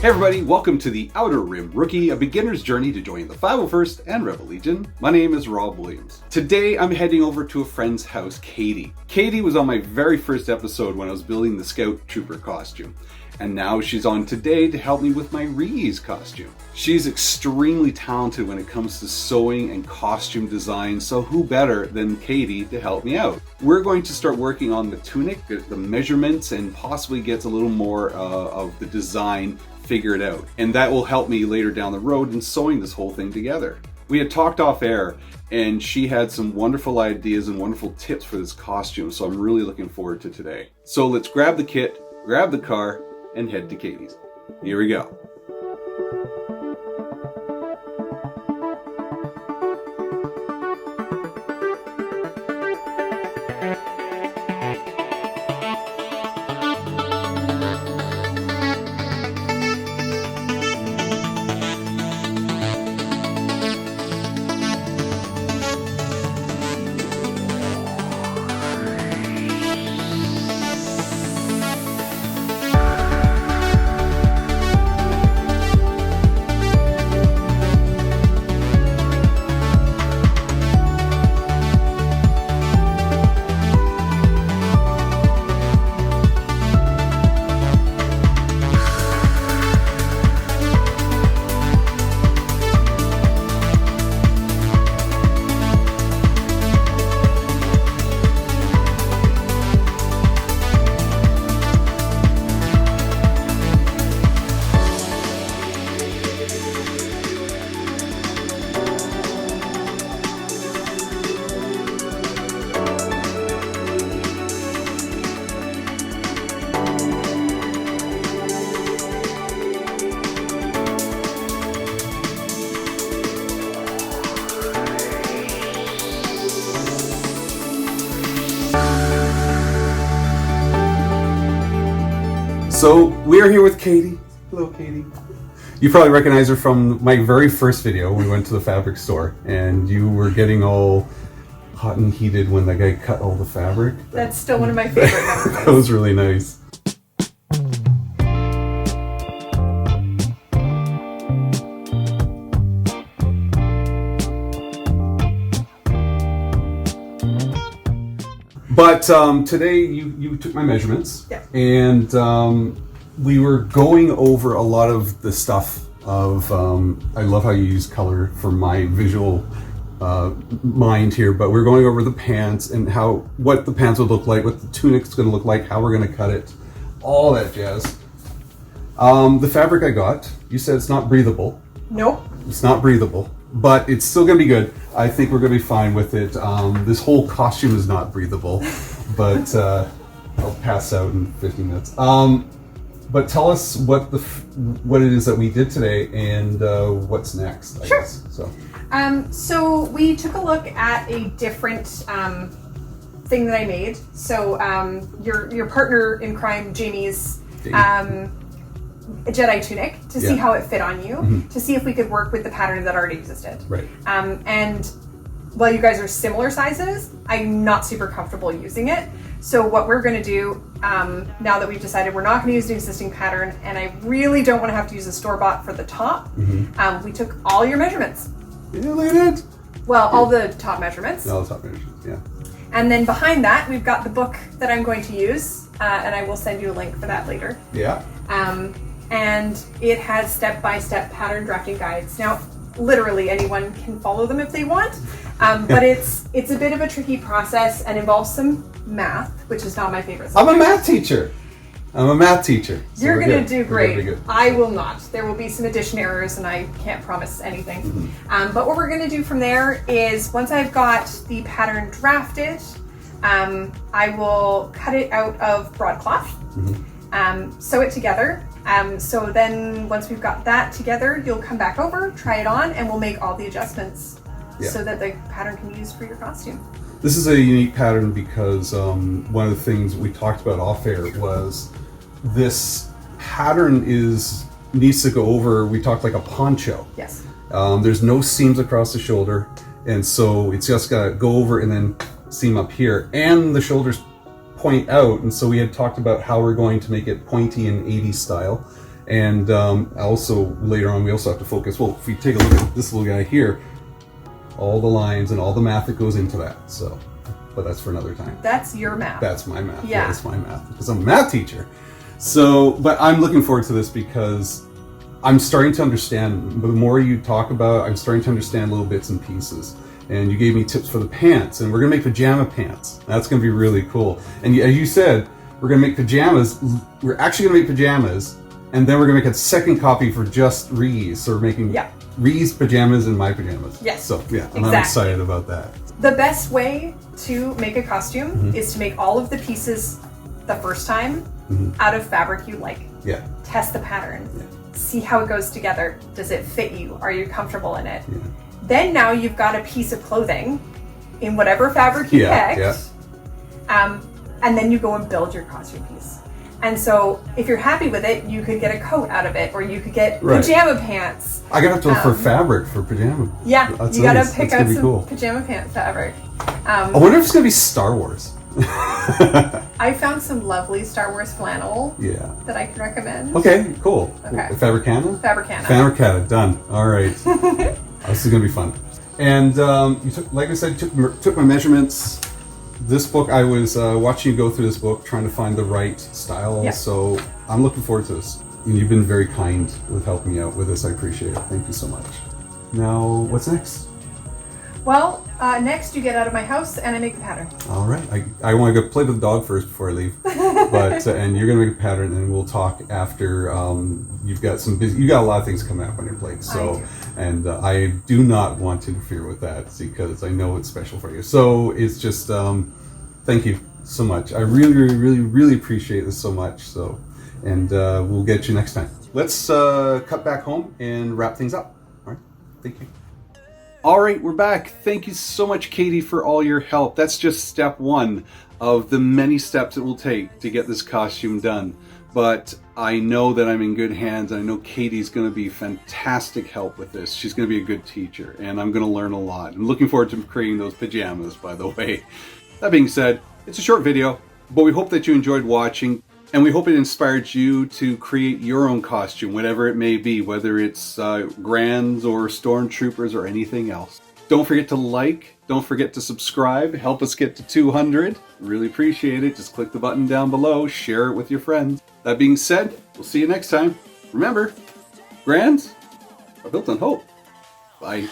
Hey everybody, welcome to the Outer Rim Rookie, a beginner's journey to join the 501st and Rebel Legion. My name is Rob Williams. Today I'm heading over to a friend's house, Katie. Katie was on my very first episode when I was building the Scout Trooper costume. And now she's on today to help me with my Ree Yees costume. She's extremely talented when it comes to sewing and costume design, so who better than Katie to help me out? We're going to start working on the tunic, the measurements, and possibly get a little more of the design figured out. And that will help me later down the road in sewing this whole thing together. We had talked off air, and she had some wonderful ideas and wonderful tips for this costume, so I'm really looking forward to today. So let's grab the kit, grab the car, and head to Katie's. Here we go. So we are here with Katie. Hello, Katie. You probably recognize her from my very first video. We went to the fabric store and you were getting all hot and heated when that guy cut all the fabric. That's still one of my favorite memories. That was really nice. But today you took my measurements, yeah. And we were going over a lot of the stuff of, I love how you use color for my visual mind here, but we're going over the pants and what the pants would look like, what the tunic's going to look like, how we're going to cut it, all that jazz. The fabric I got, you said it's not breathable. Nope. It's not breathable, but it's still going to be good. I think we're going to be fine with it. This whole costume is not breathable, but I'll pass out in 15 minutes. But tell us what it is that we did today and what's next, I guess. So we took a look at a different thing that I made. So your partner in crime, Jamie's a Jedi tunic to see how it fit on you, to see if we could work with the pattern that already existed. Right. And while you guys are similar sizes, I'm not super comfortable using it. So what we're going to do, now that we've decided we're not going to use the existing pattern, and I really don't want to have to use a store-bought for the top, we took all your measurements. Yeah, look at it. Well, all the top measurements. All the top measurements, yeah. And then behind that, we've got the book that I'm going to use, and I will send you a link for that later. Yeah. And it has step-by-step pattern drafting guides. Now, literally anyone can follow them if they want, but it's a bit of a tricky process and involves some math, which is not my favorite subject. I'm a math teacher. So you're going to do great. Good. I will not. There will be some addition errors and I can't promise anything. But what we're going to do from there is once I've got the pattern drafted, I will cut it out of broadcloth, sew it together. So then once we've got that together, you'll come back over, try it on, and we'll make all the adjustments so that the pattern can be used for your costume. This is a unique pattern because one of the things we talked about off air was this pattern needs to go over, we talked like a poncho. Yes. There's no seams across the shoulder, and so it's just got to go over and then seam up here, and the shoulders point out, and so we had talked about how we're going to make it pointy in 80s style, And also later on, we also have to focus. Well, if we take a look at this little guy here, all the lines and all the math that goes into that. So, but that's for another time. That's your math. That's my math. Yeah. That's my math because I'm a math teacher. So, but I'm looking forward to this because I'm starting to understand. The more you talk about, I'm starting to understand little bits and pieces. And you gave me tips for the pants, and we're gonna make pajama pants. That's gonna be really cool. And as you said, we're gonna make pajamas. We're actually gonna make pajamas. And then we're gonna make a second copy for just Ree Yees. So we're making Ree Yees pajamas and my pajamas. Yes. So yeah, and exactly. I'm excited about that. The best way to make a costume is to make all of the pieces the first time out of fabric you like. Yeah. Test the pattern. Yeah. See how it goes together. Does it fit you? Are you comfortable in it? Yeah. Then now you've got a piece of clothing in whatever fabric you picked. Yeah. And then you go and build your costume piece. And so if you're happy with it, you could get a coat out of it, or you could get pajama pants. I gotta have to look for fabric for pajama. Yeah, that's you gotta nice. pick out some pajama pant fabric. I wonder if it's gonna be Star Wars. I found some lovely Star Wars flannel that I can recommend. Okay, cool. Okay. Fabricana? Fabricana. Fabricana, done. All right. This is gonna be fun. And you took, like I said, took my measurements. This book, I was watching you go through this book, trying to find the right style. Yeah. So I'm looking forward to this. And you've been very kind with helping me out with this. I appreciate it. Thank you so much. Now, what's next? Well, next you get out of my house and I make the pattern. All right. I want to go play with the dog first before I leave. But and you're gonna make a pattern, and we'll talk after. You've got you got a lot of things coming up on your plate. So, and I do not want to interfere with that because I know it's special for you. So it's just thank you so much. I really, really, really, really appreciate this so much. So, and we'll get you next time. Let's cut back home and wrap things up. All right. Thank you. All right, we're back. Thank you so much, Katie, for all your help. That's just step one of the many steps it will take to get this costume done. But I know that I'm in good hands. I know Katie's going to be fantastic help with this. She's going to be a good teacher, and I'm going to learn a lot. I'm looking forward to creating those pajamas, by the way. That being said, it's a short video, but we hope that you enjoyed watching. And we hope it inspired you to create your own costume, whatever it may be, whether it's Grands or Stormtroopers or anything else. Don't forget to like, don't forget to subscribe, help us get to 200. Really appreciate it. Just click the button down below, share it with your friends. That being said, we'll see you next time. Remember, Grands are built on hope. Bye.